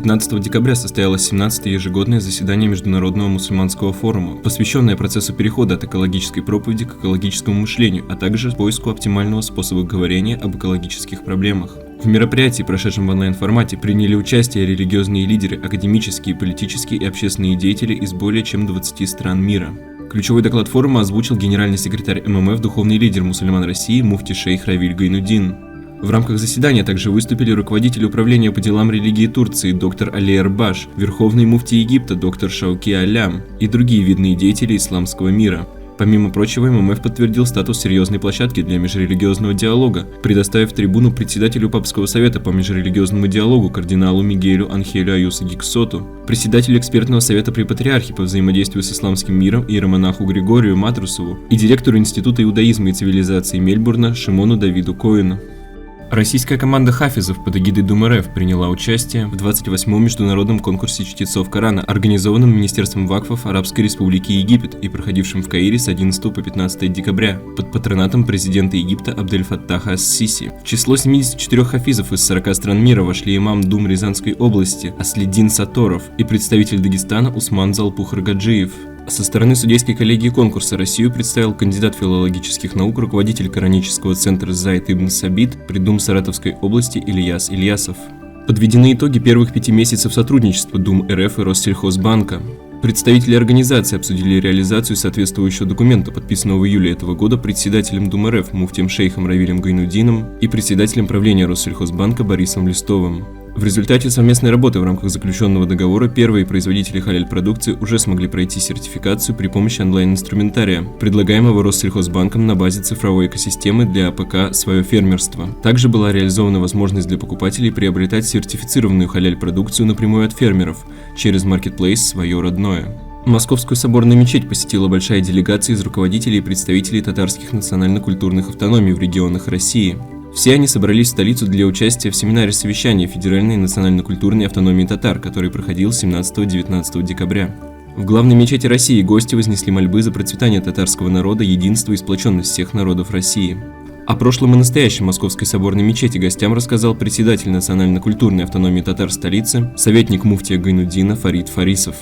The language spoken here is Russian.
15 декабря состоялось 17-е ежегодное заседание Международного мусульманского форума, посвященное процессу перехода от экологической проповеди к экологическому мышлению, а также поиску оптимального способа говорения об экологических проблемах. В мероприятии, прошедшем в онлайн-формате, приняли участие религиозные лидеры, академические, политические и общественные деятели из более чем 20 стран мира. Ключевой доклад форума озвучил генеральный секретарь ММФ, духовный лидер мусульман России муфти шейх Равиль Гайнуддин. В рамках заседания также выступили руководитель управления по делам религии Турции доктор Али Эрбаш, верховный муфти Египта доктор Шауки Алям и другие видные деятели исламского мира. Помимо прочего, ММФ подтвердил статус серьезной площадки для межрелигиозного диалога, предоставив трибуну председателю Папского совета по межрелигиозному диалогу кардиналу Мигелю Анхелю Аюсу Гиксоту, председателю экспертного совета при патриархе по взаимодействию с исламским миром иеромонаху Григорию Матрусову и директору Института иудаизма и цивилизации Мельбурна Шимону Давиду Коэну. Российская команда хафизов под эгидой Дум РФ приняла участие в 28-м международном конкурсе чтецов Корана, организованном Министерством вакфов Арабской Республики Египет и проходившем в Каире с 11 по 15 декабря под патронатом президента Египта Абдель-Фаттаха ас-Сиси. В число 74 хафизов из 40 стран мира вошли имам Дум Рязанской области Аслиддин Саторов и представитель Дагестана Усман Залпух Рагаджиев. Со стороны судейской коллегии конкурса Россию представил кандидат филологических наук, руководитель Коранического центра Зайд ибн Сабит при Дум Саратовской области Ильяс Ильясов. Подведены итоги первых 5 месяцев сотрудничества Дум РФ и Россельхозбанка. Представители организации обсудили реализацию соответствующего документа, подписанного в июле этого года председателем Дум РФ муфтием шейхом Равилем Гайнуддином и председателем правления Россельхозбанка Борисом Листовым. В результате совместной работы в рамках заключенного договора первые производители халяль-продукции уже смогли пройти сертификацию при помощи онлайн-инструментария, предлагаемого Россельхозбанком на базе цифровой экосистемы для АПК «Свое фермерство». Также была реализована возможность для покупателей приобретать сертифицированную халяль-продукцию напрямую от фермеров через маркетплейс «Свое родное». Московскую соборную мечеть посетила большая делегация из руководителей и представителей татарских национально-культурных автономий в регионах России. Все они собрались в столицу для участия в семинаре совещания Федеральной национально-культурной автономии татар, который проходил 17-19 декабря. В главной мечети России гости вознесли мольбы за процветание татарского народа, единство и сплоченность всех народов России. О прошлом и настоящем Московской соборной мечети гостям рассказал председатель национально-культурной автономии татар столицы, советник муфтия Гайнуддина Фарид Фарисов.